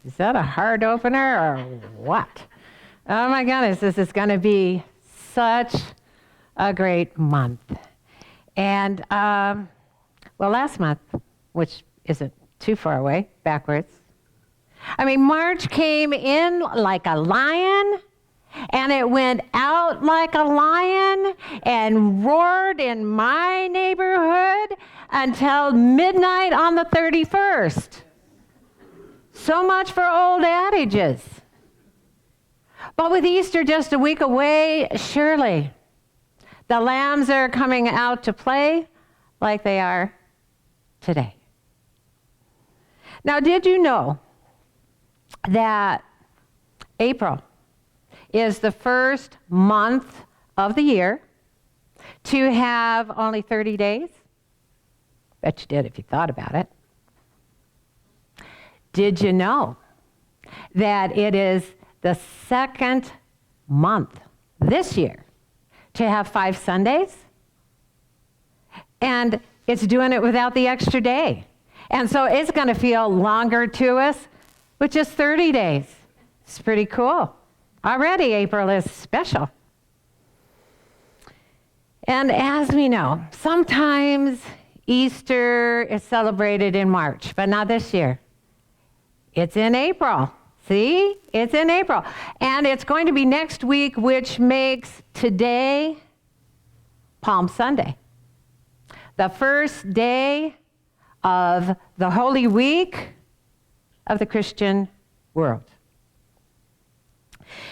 Is that a heart opener or what? Oh my goodness, this is going to be such a great month. And, last month, which isn't too far away, backwards. I mean, March came in like a lion, and it went out like a lion and roared in my neighborhood until midnight on the 31st. So much for old adages. But with Easter just a week away, surely the lambs are coming out to play like they are today. Now, did you know that April is the first month of the year to have only 30 days? Bet you did if you thought about it. Did you know that it is the second month this year to have 5 Sundays? And it's doing it without the extra day. And so it's going to feel longer to us with just 30 days. It's pretty cool. Already April is special. And as we know, sometimes Easter is celebrated in March, but not this year. It's in April. See? It's in April. And it's going to be next week, which makes today Palm Sunday. The first day of the Holy Week of the Christian world.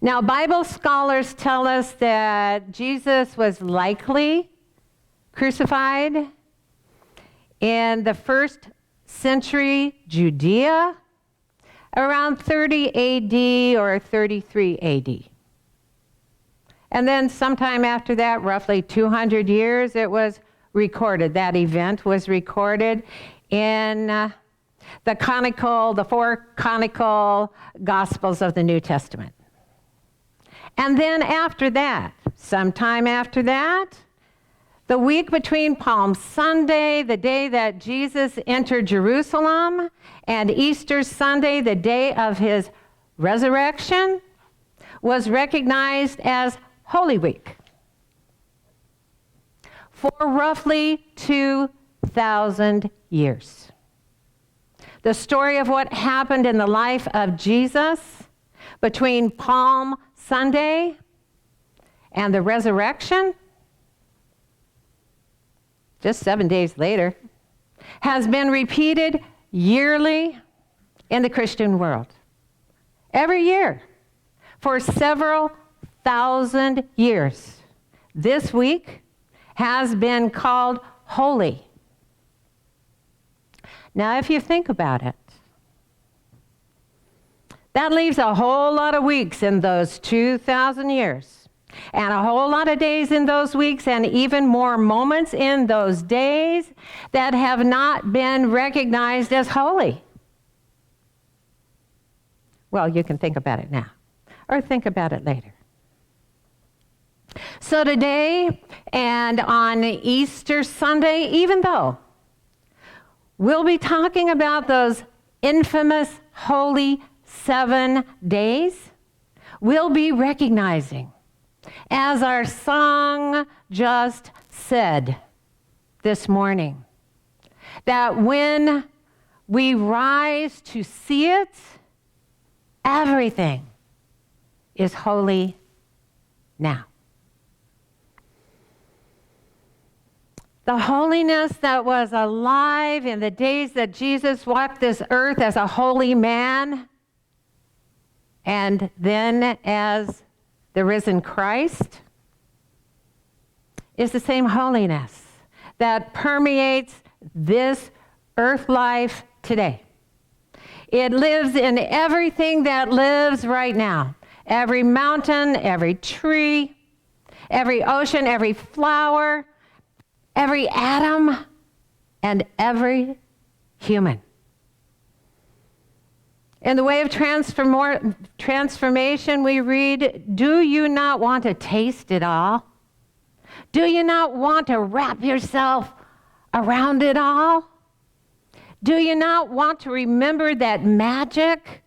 Now, Bible scholars tell us that Jesus was likely crucified in the first century Judea around 30 AD or 33 AD. And then sometime after that, roughly 200 years, it was recorded. That event was recorded in the 4 canonical Gospels of the New Testament. And then after that, sometime after that, the week between Palm Sunday, the day that Jesus entered Jerusalem, and Easter Sunday, the day of his resurrection, was recognized as Holy Week for roughly 2,000 years. The story of what happened in the life of Jesus between Palm Sunday and the resurrection, just 7 days later, has been repeated yearly in the Christian world. Every year, for several thousand years. This week has been called Holy. Now, if you think about it, that leaves a whole lot of weeks in those 2,000 years. And a whole lot of days in those weeks, and even more moments in those days that have not been recognized as holy. Well, you can think about it now, or think about it later. So today, and on Easter Sunday, even though we'll be talking about those infamous holy 7 days, we'll be recognizing, as our song just said this morning, that when we rise to see it, everything is holy now. The holiness that was alive in the days that Jesus walked this earth as a holy man, and then as the risen Christ, is the same holiness that permeates this earth life today. It lives in everything that lives right now. Every mountain, every tree, every ocean, every flower, every atom, and every human. In the way of transformation, we read, "Do you not want to taste it all? Do you not want to wrap yourself around it all? Do you not want to remember that magic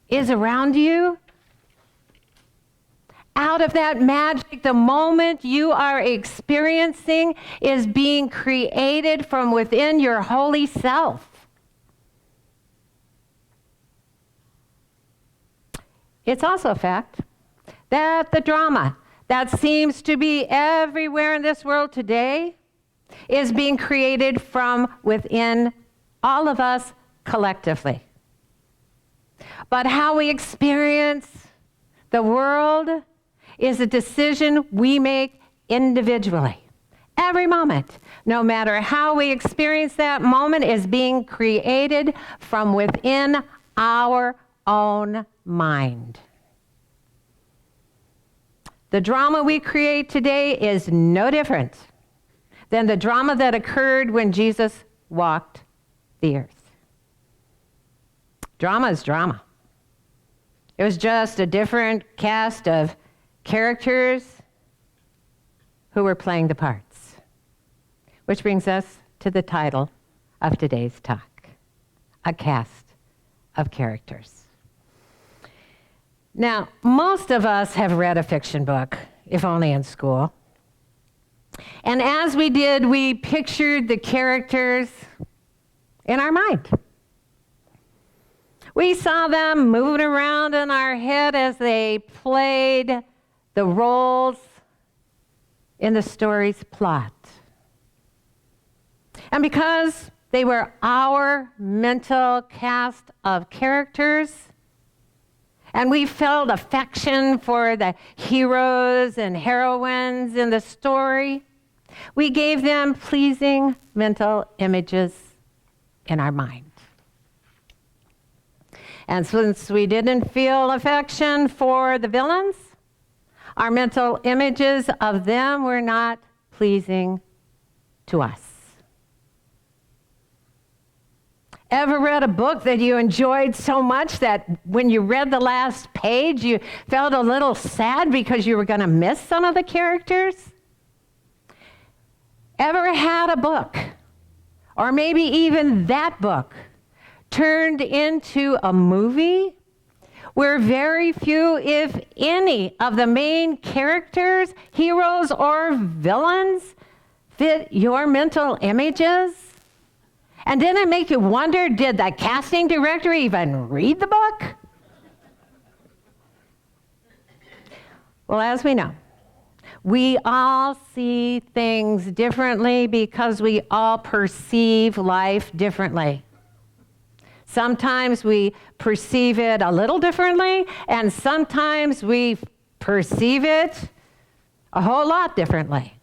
is around you. Out of that magic, the moment you are experiencing is being created from within your holy self. It's also a fact that the drama that seems to be everywhere in this world today is being created from within all of us collectively. But how we experience the world is a decision we make individually. Every moment, no matter how we experience that moment, is being created from within our own mind. The drama we create today is no different than the drama that occurred when Jesus walked the earth. Drama is drama. It was just a different cast of characters who were playing the parts. Which brings us to the title of today's talk, A Cast of Characters. Now, most of us have read a fiction book, if only in school. And as we did, we pictured the characters in our mind. We saw them moving around in our head as they played the roles in the story's plot. And because they were our mental cast of characters, and we felt affection for the heroes and heroines in the story, we gave them pleasing mental images in our mind. And since we didn't feel affection for the villains, our mental images of them were not pleasing to us. Ever read a book that you enjoyed so much that when you read the last page, you felt a little sad because you were going to miss some of the characters? Ever had a book, or maybe even that book, turned into a movie where very few, if any, of the main characters, heroes or villains, fit your mental images? And didn't it make you wonder, did the casting director even read the book? Well, as we know, we all see things differently because we all perceive life differently. Sometimes we perceive it a little differently, and sometimes we perceive it a whole lot differently.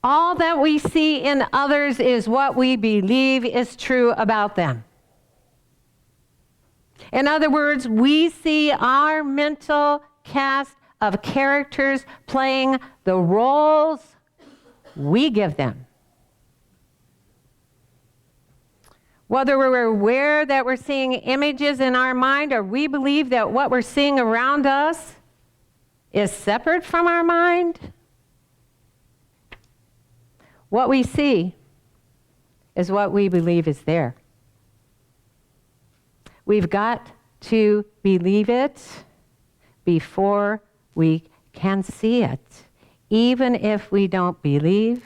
All that we see in others is what we believe is true about them. In other words, we see our mental cast of characters playing the roles we give them. Whether we're aware that we're seeing images in our mind or we believe that what we're seeing around us is separate from our mind, what we see is what we believe is there. We've got to believe it before we can see it, even if we don't believe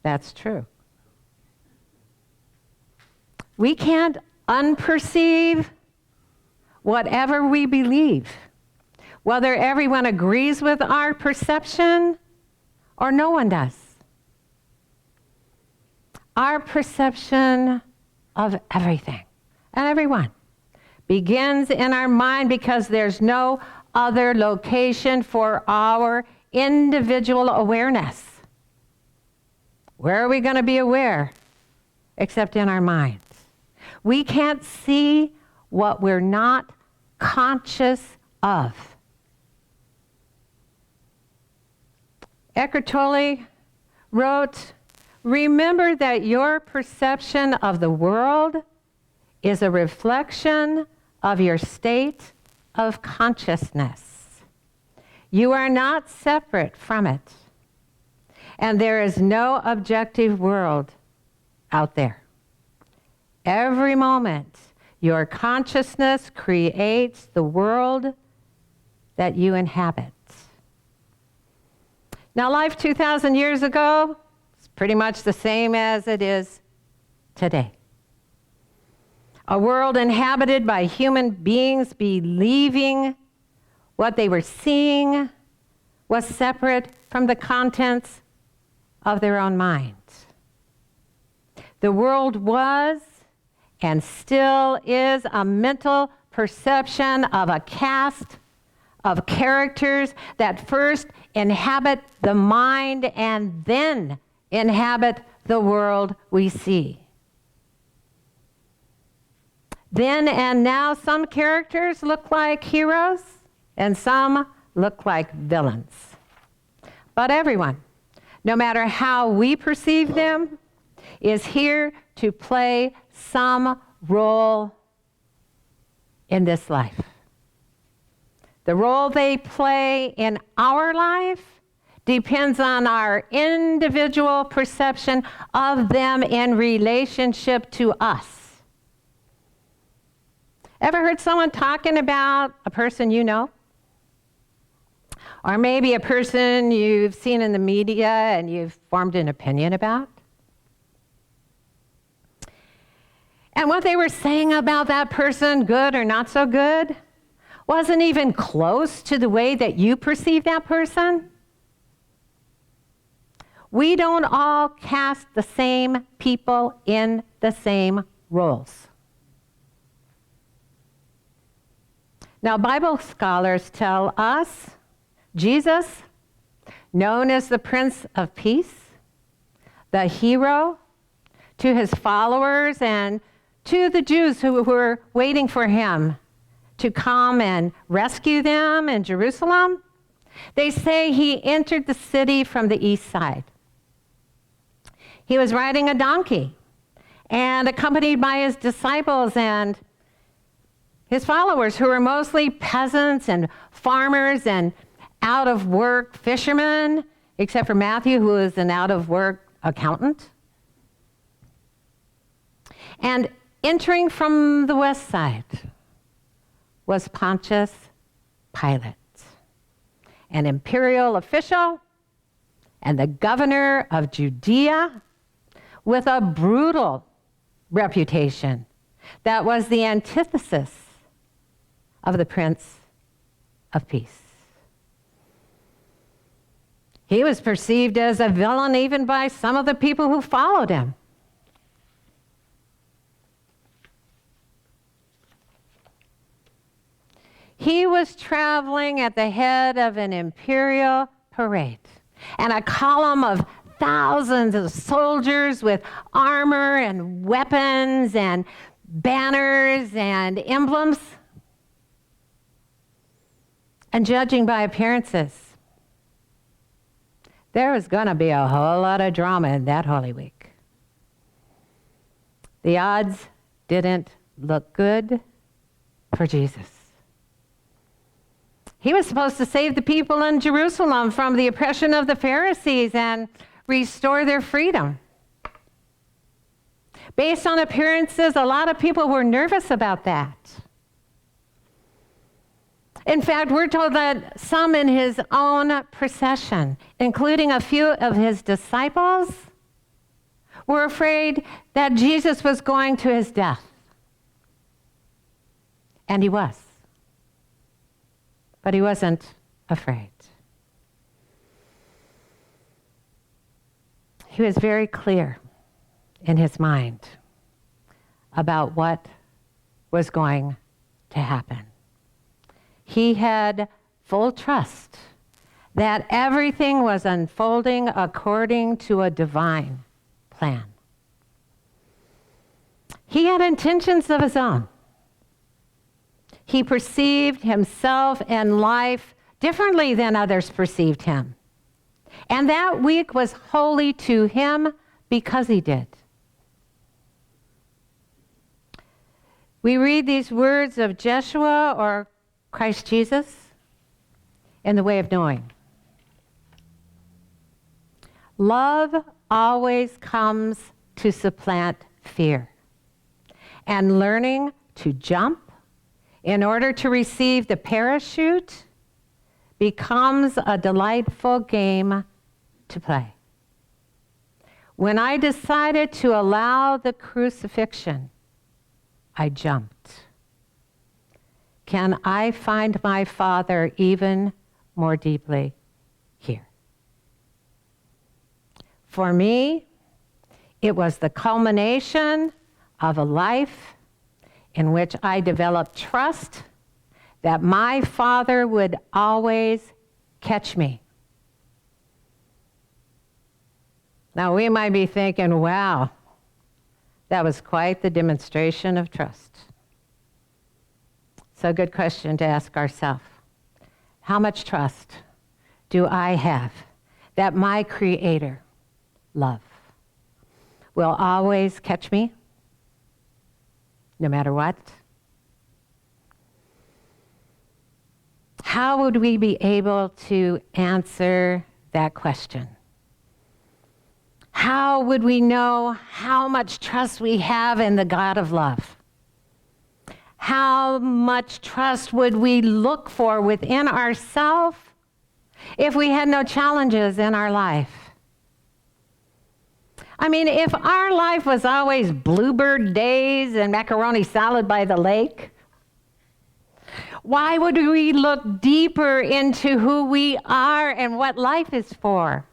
that's true. We can't unperceive whatever we believe, whether everyone agrees with our perception or no one does. Our perception of everything and everyone begins in our mind because there's no other location for our individual awareness. Where are we going to be aware except in our minds? We can't see what we're not conscious of. Eckhart Tolle wrote, "Remember that your perception of the world is a reflection of your state of consciousness. You are not separate from it, and there is no objective world out there. Every moment your consciousness creates the world that you inhabit. Now, life 2,000 years ago is pretty much the same as it is today. A world inhabited by human beings believing what they were seeing was separate from the contents of their own minds. The world was and still is a mental perception of a cast of characters that first inhabit the mind and then inhabit the world we see. Then and now, some characters look like heroes and some look like villains. But everyone, no matter how we perceive them, is here to play some role in this life. The role they play in our life depends on our individual perception of them in relationship to us. Ever heard someone talking about a person you know? Or maybe a person you've seen in the media and you've formed an opinion about? And what they were saying about that person, good or not so good, wasn't even close to the way that you perceive that person. We don't all cast the same people in the same roles. Now, Bible scholars tell us Jesus, known as the Prince of Peace, the hero to his followers and to the Jews who were waiting for him to come and rescue them in Jerusalem, they say he entered the city from the east side. He was riding a donkey and accompanied by his disciples and his followers, who were mostly peasants and farmers and out-of-work fishermen, except for Matthew, who is an out-of-work accountant. And entering from the west side was Pontius Pilate, an imperial official and the governor of Judea with a brutal reputation that was the antithesis of the Prince of Peace. He was perceived as a villain even by some of the people who followed him. He was traveling at the head of an imperial parade, and a column of thousands of soldiers with armor and weapons and banners and emblems. And judging by appearances, there was going to be a whole lot of drama in that Holy Week. The odds didn't look good for Jesus. He was supposed to save the people in Jerusalem from the oppression of the Pharisees and restore their freedom. Based on appearances, a lot of people were nervous about that. In fact, we're told that some in his own procession, including a few of his disciples, were afraid that Jesus was going to his death. And he was. But he wasn't afraid. He was very clear in his mind about what was going to happen. He had full trust that everything was unfolding according to a divine plan. He had intentions of his own. He perceived himself and life differently than others perceived him. And that week was holy to him because he did. We read these words of Jeshua or Christ Jesus in the way of knowing. Love always comes to supplant fear, and learning to jump in order to receive the parachute becomes a delightful game to play. When I decided to allow the crucifixion, I jumped. Can I find my Father even more deeply here? For me, it was the culmination of a life in which I developed trust that my Father would always catch me. Now, we might be thinking, wow, that was quite the demonstration of trust. So, a good question to ask ourselves. How much trust do I have that my Creator, love, will always catch me, no matter what? How would we be able to answer that question? How would we know how much trust we have in the God of love? How much trust would we look for within ourselves if we had no challenges in our life? I mean, if our life was always bluebird days and macaroni salad by the lake, why would we look deeper into who we are and what life is for?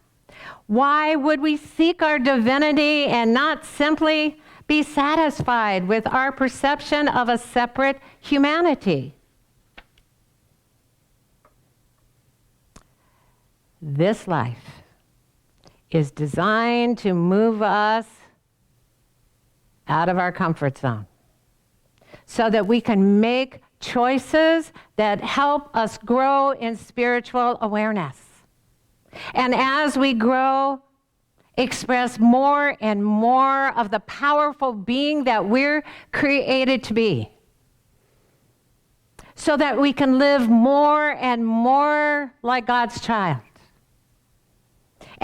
Why would we seek our divinity and not simply be satisfied with our perception of a separate humanity? This life is designed to move us out of our comfort zone so that we can make choices that help us grow in spiritual awareness. And as we grow, express more and more of the powerful being that we're created to be, so that we can live more and more like God's child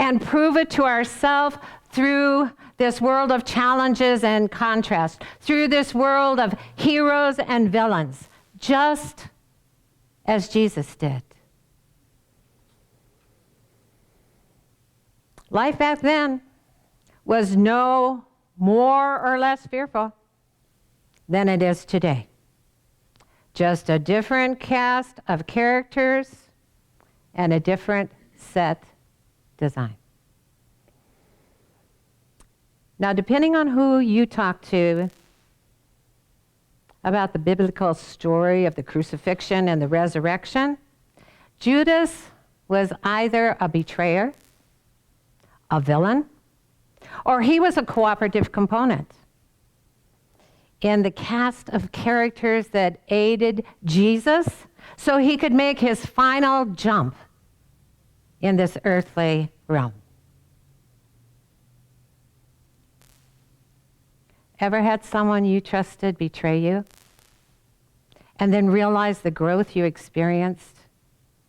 and prove it to ourselves through this world of challenges and contrast, through this world of heroes and villains, just as Jesus did. Life back then was no more or less fearful than it is today. Just a different cast of characters and a different set design. Now, depending on who you talk to about the biblical story of the crucifixion and the resurrection, Judas was either a betrayer, a villain, or he was a cooperative component in the cast of characters that aided Jesus so he could make his final jump in this earthly realm. Ever had someone you trusted betray you and then realize the growth you experienced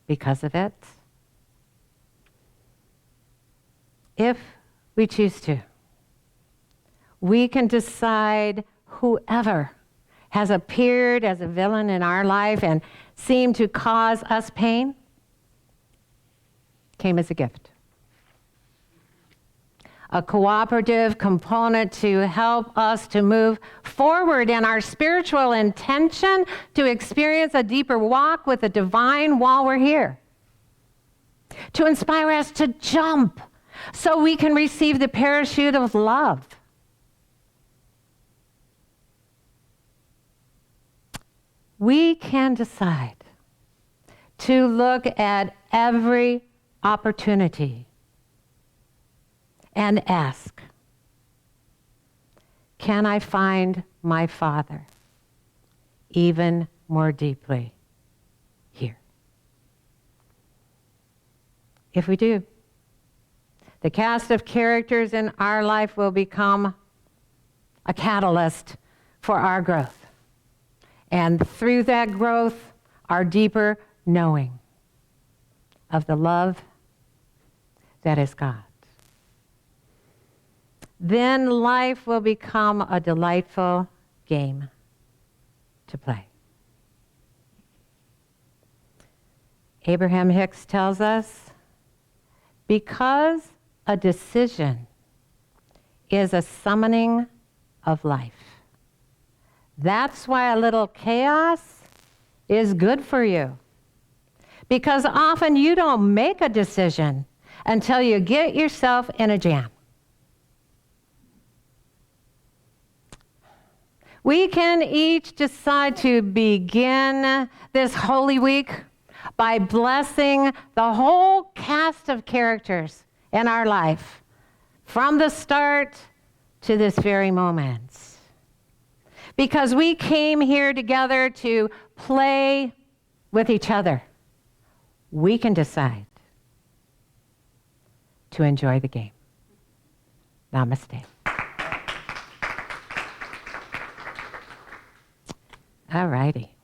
because of it? If we choose to, we can decide whoever has appeared as a villain in our life and seemed to cause us pain came as a gift. A cooperative component to help us to move forward in our spiritual intention to experience a deeper walk with the divine while we're here. To inspire us to jump so we can receive the parachute of love. We can decide to look at every opportunity and ask, can I find my Father even more deeply here? If we do, the cast of characters in our life will become a catalyst for our growth. And through that growth, our deeper knowing of the love that is God. Then life will become a delightful game. to play. Abraham Hicks tells us, because a decision is a summoning of life. That's why a little chaos is good for you. Because often you don't make a decision until you get yourself in a jam. We can each decide to begin this Holy Week by blessing the whole cast of characters in our life from the start to this very moment. Because we came here together to play with each other, we can decide to enjoy the game. Namaste. All righty.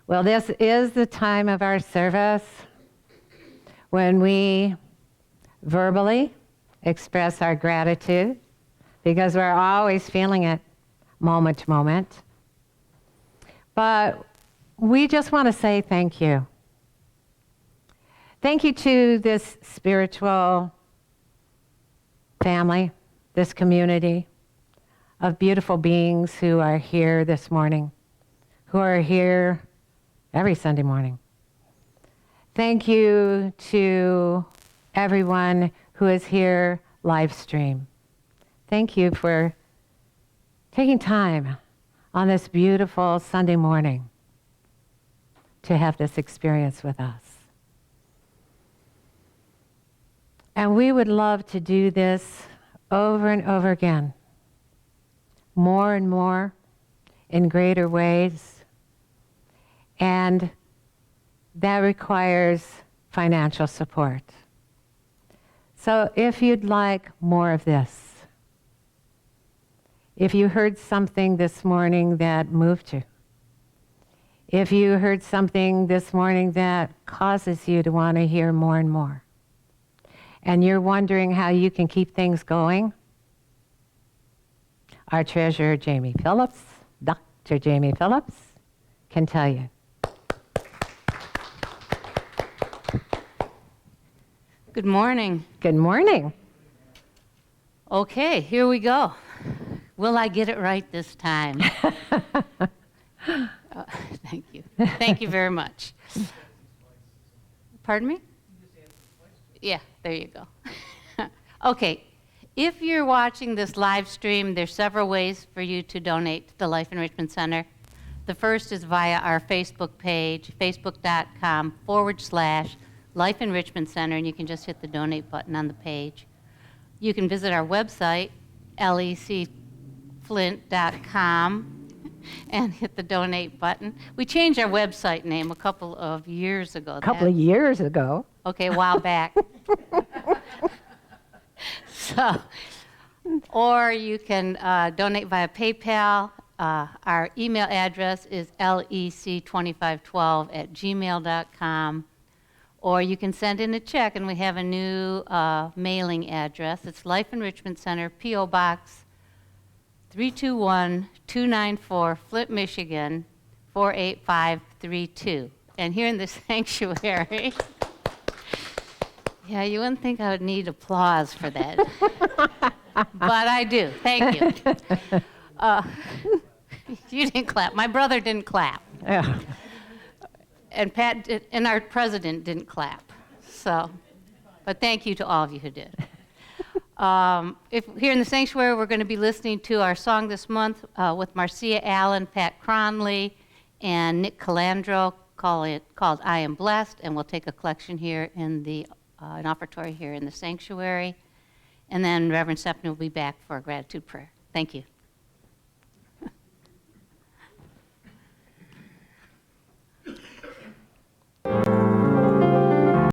Well, this is the time of our service when we verbally express our gratitude, because we're always feeling it moment to moment. But we just want to say thank you. Thank you to this spiritual family, this community of beautiful beings who are here this morning, who are here every Sunday morning. Thank you to everyone who is here live stream. Thank you for taking time on this beautiful Sunday morning to have this experience with us. And we would love to do this over and over again, more and more, in greater ways. And that requires financial support. So if you'd like more of this, if you heard something this morning that moved you, if you heard something this morning that causes you to want to hear more and more, and you're wondering how you can keep things going, our treasurer, Jamie Phillips, Dr. Jamie Phillips, can tell you. Good morning. Good morning. Okay, here we go. Will I get it right this time? Thank you. Thank you very much. Pardon me? Yeah, there you go. Okay, if you're watching this live stream, there's several ways for you to donate to the Life Enrichment Center. The first is via our Facebook page, facebook.com/Life Enrichment Center, and you can just hit the donate button on the page. You can visit our website, lecflint.com, and hit the donate button. We changed our website name a couple of years ago. Okay, a while back. So, or you can donate via PayPal. Our email address is lec2512@gmail.com. Or you can send in a check, and we have a new mailing address. It's Life Enrichment Center, P.O. Box 321-294, Flint, Michigan, 48532. And here in the sanctuary, yeah, you wouldn't think I would need applause for that. But I do. Thank you. You didn't clap. My brother didn't clap. Yeah. And Pat and our president didn't clap. So, but thank you to all of you who did. If here in the sanctuary, we're going to be listening to our song this month with Marcia Allen, Pat Cronley, and Nick Calandro, called "I Am Blessed," and we'll take a collection here in the an offertory here in the sanctuary, and then Reverend Stephanie will be back for a gratitude prayer. Thank you.